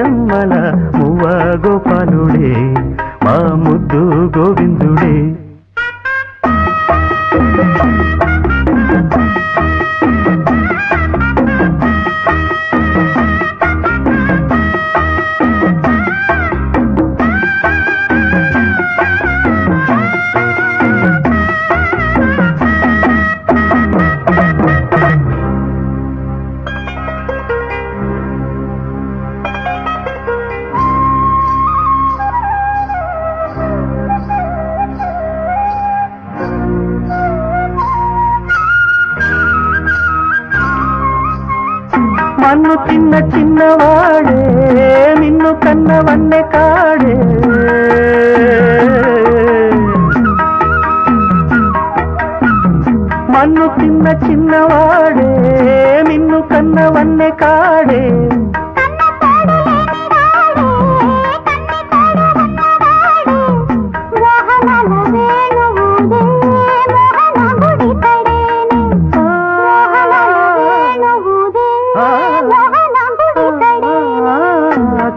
గోపెమ్మల మువ్వ గోపాలుడే మా ముద్దు గోవిందుడే. మన్ను చిన్న చిన్నవాడే నిన్ను కన్నవన్నె కాడే, మన్ను చిన్న చిన్నవాడే నిన్ను కన్నవన్నె కాడే.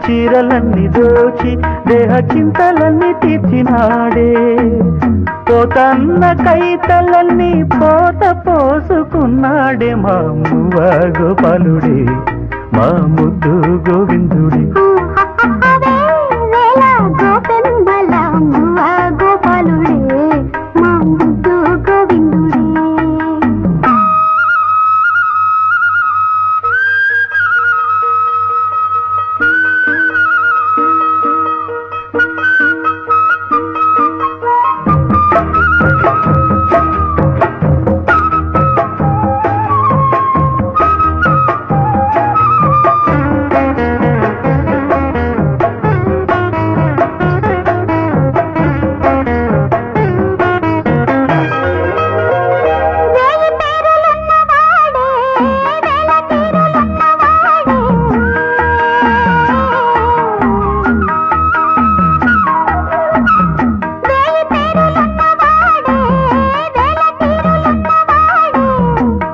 చీరలన్నీ దోచి దేహ చింతలన్నీ తీర్చినాడే, పోతన్న కైతలన్నీ పోత పోసుకున్నాడే మా మువ్వ గోపాలుడే మా ముద్దు గోవిందుడే.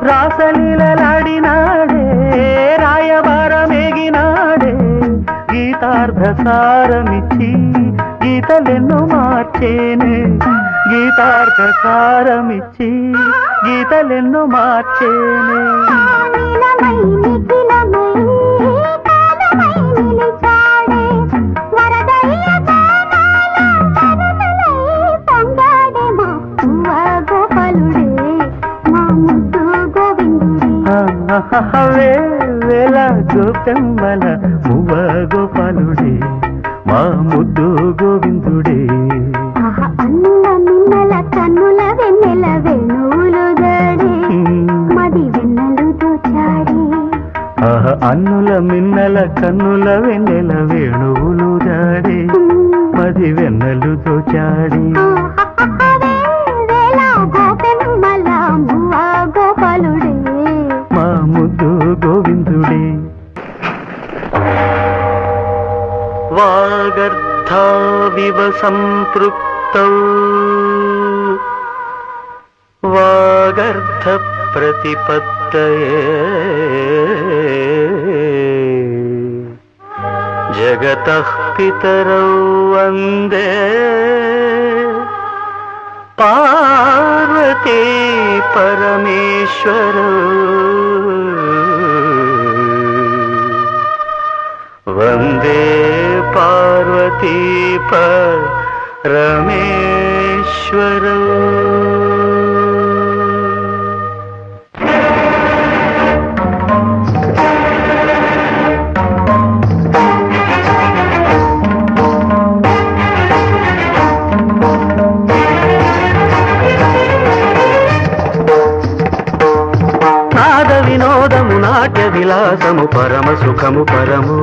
రాసలీలలాడినాడే రాయబారమేగినాడే, గీతార్థసారమిచ్చి గీతలెన్నో మార్చేనే, గీతార్థసారమిచ్చి గీతలెన్నో మార్చేనే. వేల గోపెమ్మల మువ్వ గోపాలుడే మా ముద్దు గోవిందుడే. అన్నుల మిన్నల కన్నుల వెన్నెల వేణువులు దాడే మది వెన్నెలుతో చాడే. అన్నుల మిన్నల కన్నుల వెన్నెల వేణువులు దాడే మది వెన్నెలుతో చాడి. గోపెమ్మల మువ్వ గోపాలుడే మా ముద్దు గోవిందుడే. వాగర్థావివ సంపృక్తౌ వాగర్థ ప్రతిపత్తయే జగతః పితరౌ వందే పార్వతీ పరమేశ్వరౌ. వందే పార్వతీ పరమేశ్వరౌ. నాట్య విలాసము పరమ సుఖము పరము,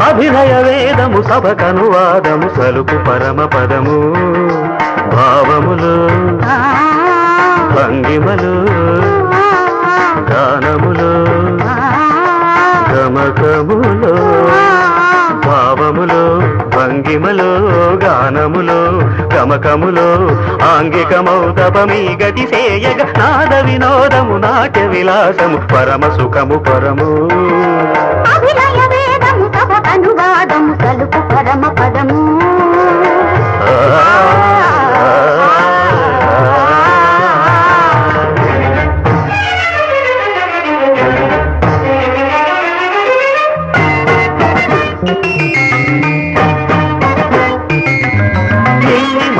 అభినయ వేదము సభకనువాదము సలుపు పరమ పదము. భావములు భంగిమలు గానములు గమకములు, భావములు భంగిమలు గానములు గమకములు ఆంగికమౌతపమీ గతి సేయగ నాద వినోదము నాట్య విలాసము పరమ సుఖము పరము. అభినయ వేదము సభకను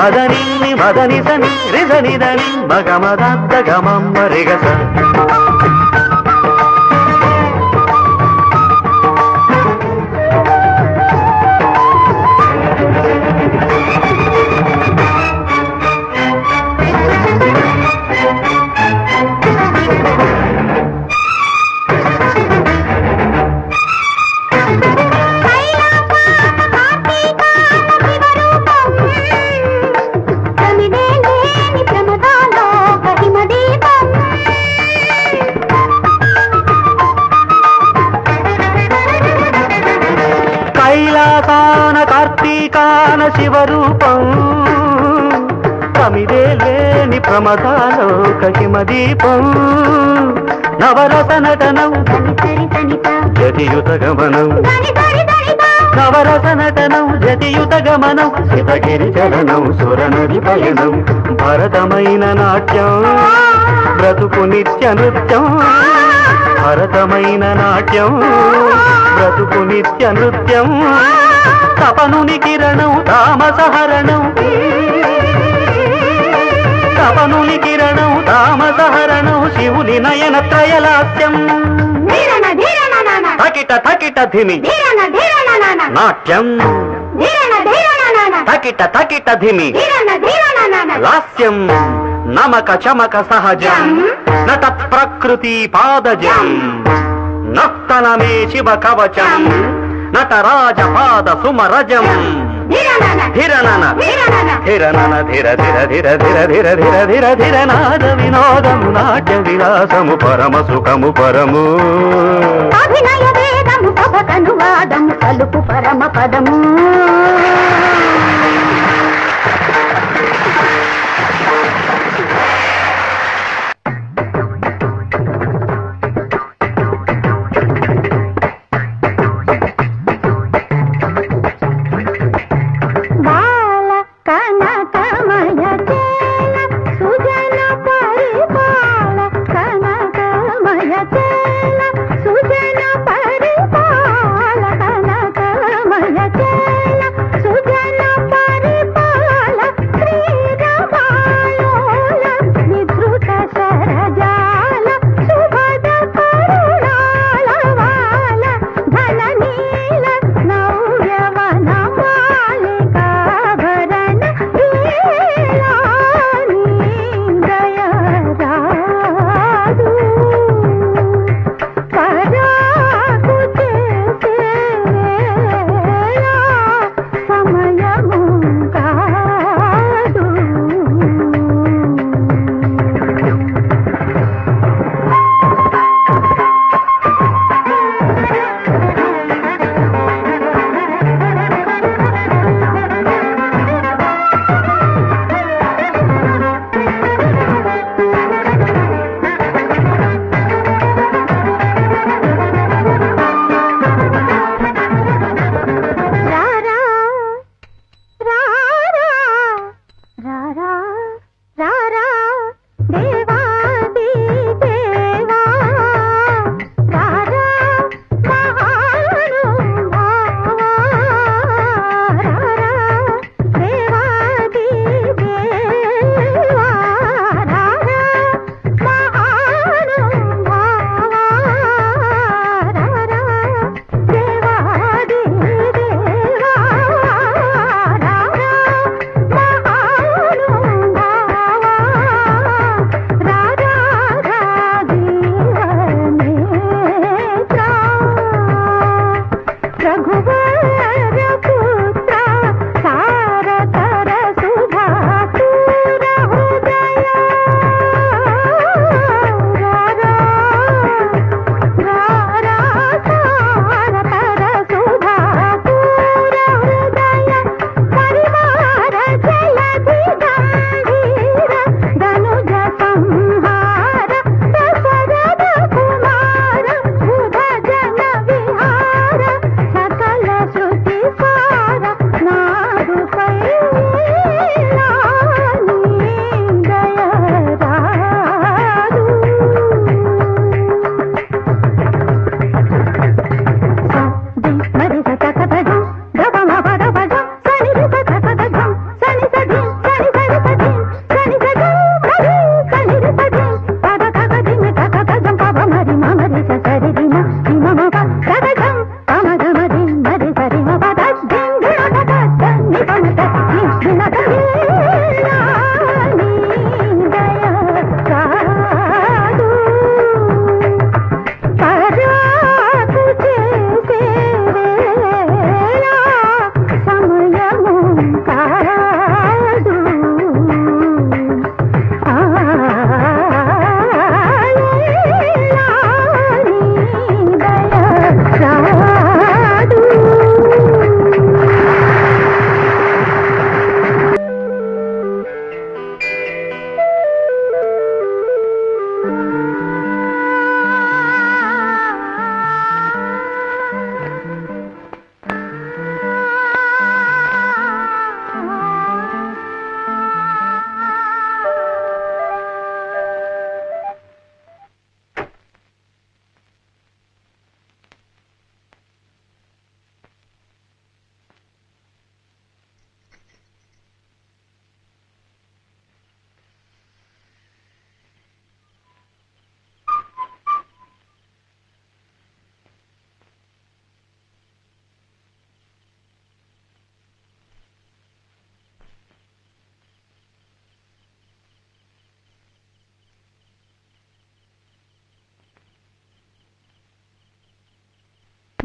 మదని మదని సని రిజని దని మగమదద్ద గమమ్మ రిగస కైలాసాన కార్తీకాన శివరూపం ప్రమిదే లేని ప్రమదాలోక హిమదీపం నవరస నటనం జతియుత గమనం నవరస నటనం జతియుత గమనం శివగిరి చరణం సురనది పయనం భరతమైన నాట్యం బ్రతుకు నిత్య నృత్యం భరతమైన నాట్యం బ్రతుకు నిత్య నృత్యం తపనుని కిరణం తామసహరణం తపనుని కిరణం తామసహరణం శివుని నయన త్రయలాస్యం తకిట తకిట ధిమి నాట్యం తకిట తకిట ధిమి లాస్యం నమక చమక సహజం నట ప్రకృతి పాదజం నర్తనమే శివ కవచం నటరాజ పాద సుమరజం ధిరణన ధిరణన ధిర ధిర ధిర ధిర ధిర ధిర ధిర ధిర నాద వినోదము నాట్య విలాసము పరమ సుఖము పరము అభినయ వేదము సభకనువాదము కలుపు పరమ పదము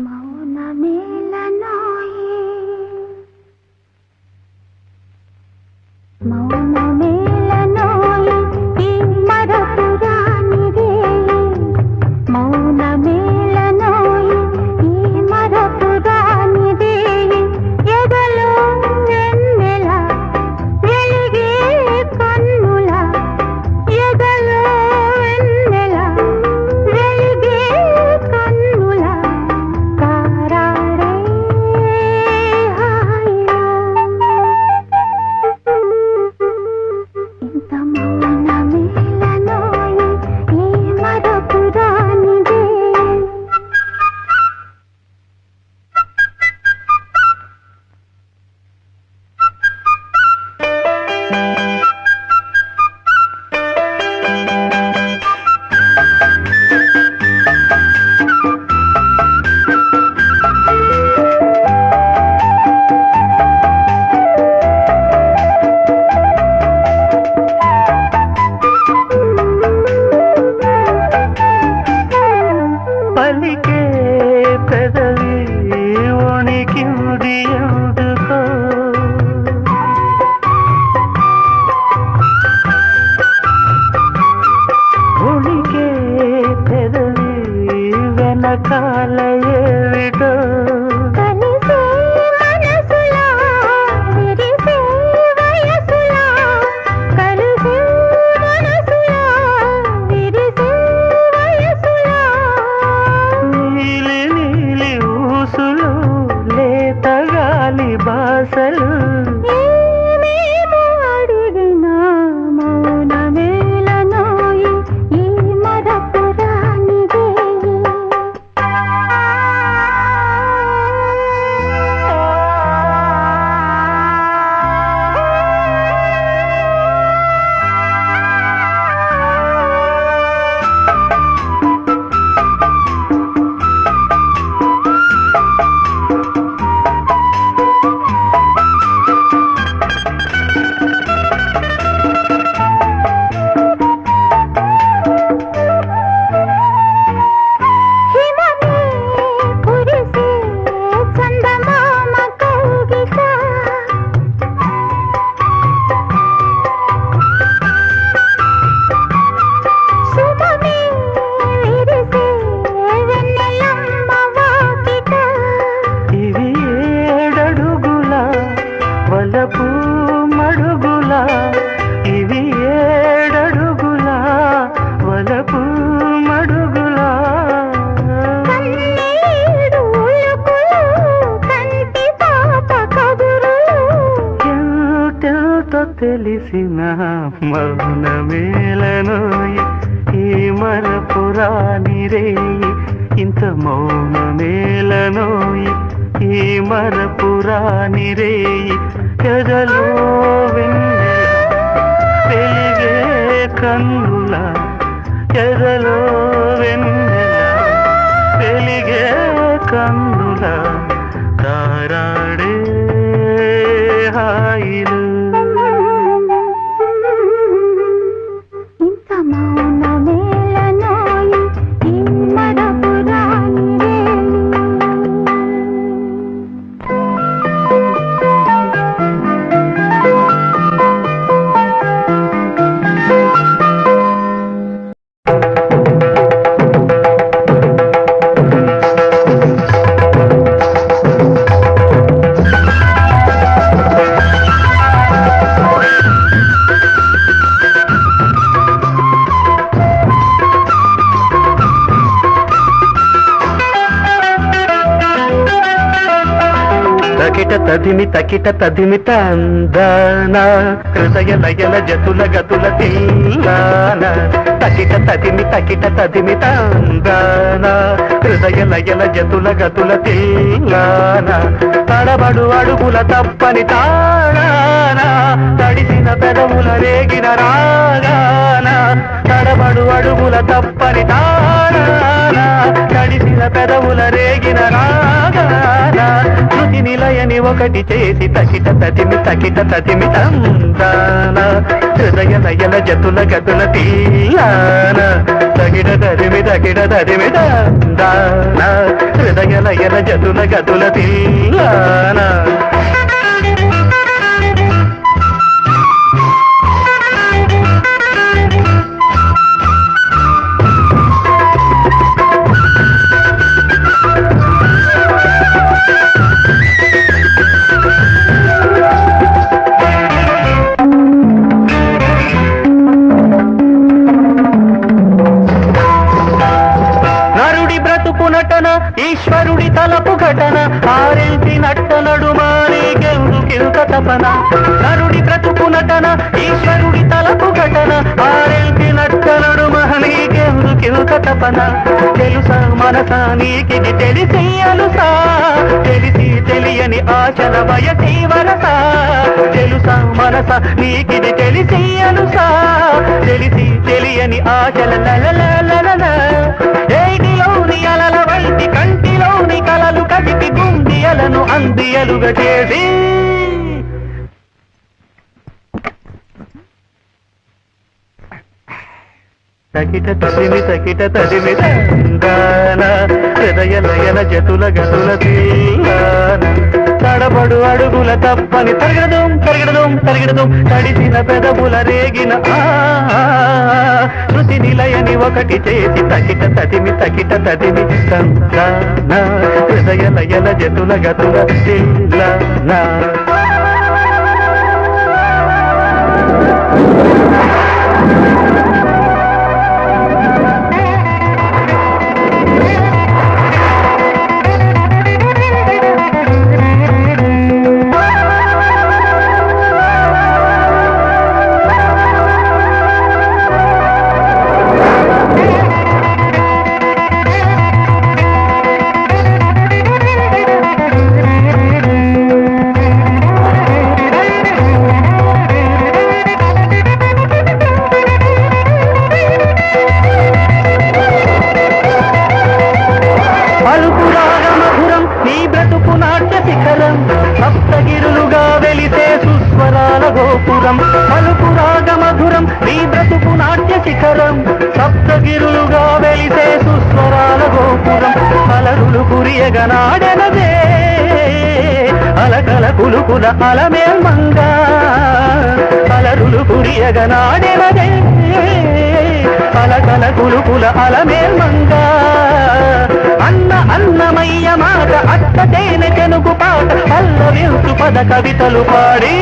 మౌనమేలనోయి మౌనమేలనోయి ఈ మరపురానిదే మౌనమేలనోయి ఈ మరపురానిదే ఎదలో వెన్నెల వెలిగే కన్నుల ఎదలో వెన్నెల వెలిగే కన్నుల కారాడే హాయిలో ఇంత మౌనమేలనోయి ఈ మరపురానిదే పలికే పెదవి వణికింది ఎందుకో వణికే పెదవి వెనకాల ఏమిటో కలిసే మనసులా విరిసే వయసులా కలిసే మనసులా విరిసే వయసులా నీలి నీలి ఊసులు లేత గాలి బాసలు ఏమేమో అడిగినా మౌనమేలనోయి ఈ మరపురానిదే హిమమే కురిసే చందమామ కౌగిట సుమమే విరిసే వెన్నెలమ్మ వాకిట ఇవి ఏడడుగుల వలపు మడుగుల ఇవి ఏడడుగుల వలపు మడుగుల కన్నీడు ఉలుకులు కంటి పాప కబురులు ఎంతెంతో తెలిసిన మౌనమేలనోయి ఈ మరపురాని రేయి ఇంత మౌనమేలనోయి ఈ మరపురాని రేయి ఎదలో వెన్నెల వెలిగే కన్నుల ఎదలో వెన్నెల వెలిగే కన్నుల తారాడే హాయిలు ఇంత మౌనమేలనోయి ఈ మరపురానిదే తకిట తదిమి తందాన హృదయ లయల జతుల గతుల తిల్లాన తకిట తదిమి తందాన హృదయ లయల జతుల గతుల తిల్లాన తడబడు అడుగుల తప్పని తాళాన తడిసిన పెదవుల రేగిన రాగాన తడబడు అడుగుల తప్పని తాళాన తడిసిన పెదవుల రేగిన రాగాన శృతి నిలయని ఒకటి చేసి తకిట తదిమి తందాన హృదయ లయల జతుల గతుల తీయాన తగిడ తదిమి తందాన హృదయ లయల జతుల గతుల తీయాన ఈశ్వరుడి తలపు ఘటన ఆరెంటి నట్ట నడుమానికెందుకింత తపన నరుడి బ్రతుకు నటన ఈశ్వరుడి తలపు ఘటన ఆరెంటి నట్ట నడుమానికెందుకింత తపన తెలుసా మనసా నీకిది తెలిసి అలుసా తెలిసి తెలియని ఆశల వయసి వరసా తెలుసా మనసా నీకిది తెలిసి అలుసా తెలిసి తెలియని ఆశల లలలలల ఏటిలోని అలల వైతి కంటిలోని కలలు కదిపి గుండియలను అందియలుగా చేసి తకిట తదిమి తందాన హృదయ లయల జతుల గతుల తీయాన తడబడు అడుగుల తప్పని తరగడదం తడిసిన పెదవుల రేగిన శృతి నిలయని ఒకటి చేసి తకిట తదిమి తందాన హృదయ లయల జతుల గతుల తీయాన సప్తగిరులుగా వెలిసే సుస్వరాల గోపురం పలుకు రాగమధురం నీ బ్రతుకు నాట్య శిఖరం సప్తగిరులుగా వెలిసే సుస్వరాల గోపురం అలరులు కురియగనాడెనదే అలకల కులుకుల అలమేల్మంగా అలరులు కురియగనాడెనదే అలకల కులుకుల అలమేల్మంగా అన్నమయ్య మాట అత్త తేనె చెనుగు పాట పల్లవించు పద కవితలు పాడి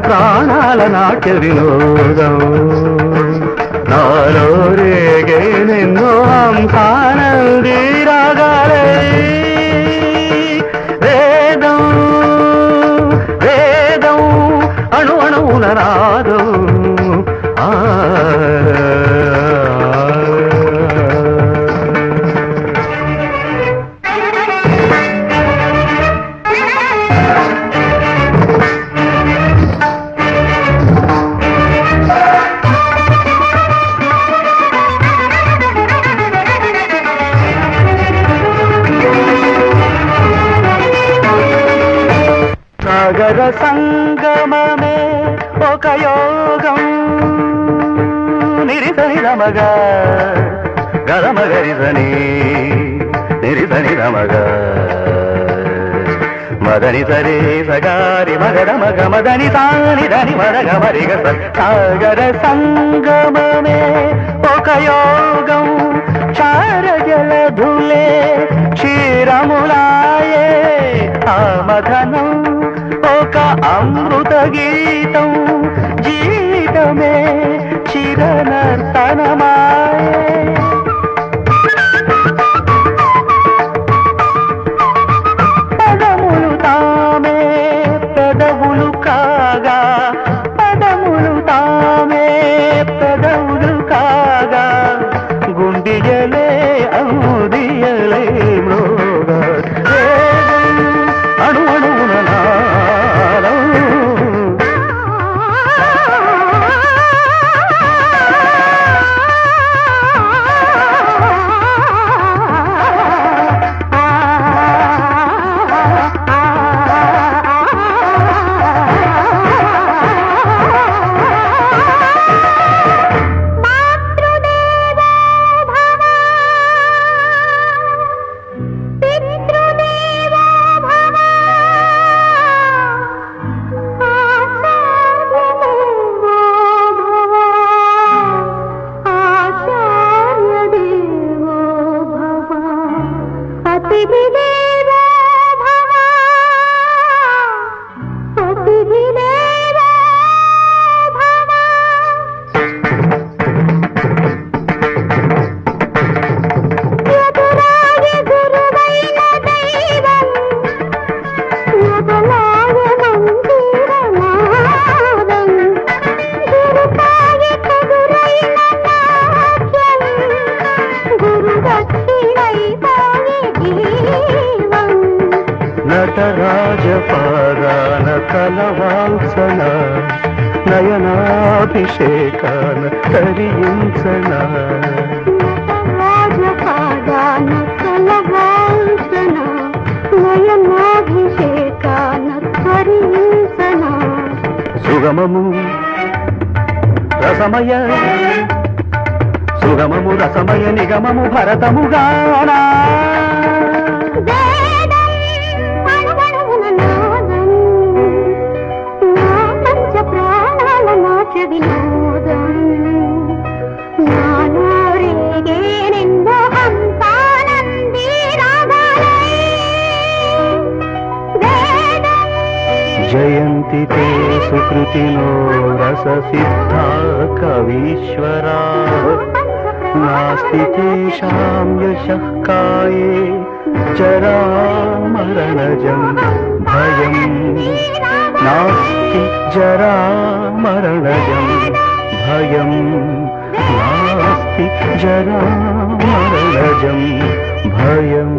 ప్రాణాల నాట్య వినోదం నాలో రేగే నిన్నో అంశానంది రాగాలే వేదం అణు అణువున నాదో సాగర సంగమమే ఒక యోగం నిరిసని రమగ గరమగరిసని నిరిసని రమగ మదని సరే సగారి మగర మగ మదని సాని దని మరగ మరిగ సాగర సంగమమే ఒక యోగం చారజలధులే క్షీరములాయే ఆమధనం ఒక అమృత గీతం జీవితమే చిరనర్తనమాయే పదములు తామే పెదవులు కాగా పదములు తామే పెదవులు కాగా గుండియలే ఔదియలే మృగా అణు అణువున నాదం నటరాజపాదాన కలవాల్సన నయనాభిషేకాన తరించన రాజపాదాన కలవాల్సన నయనాభిషేకాన తరించన సుగమము రసమయ సుగమము రసమయ నిగమము భరతముగానా జయంతి తే సుకృతినో రససిద్ధా కవీశ్వరా నాస్తి తేషాం యశః కాయే జరామరణజం భయం నాస్తి జరామరణజం భయం నాస్తి జరామరణజం భయం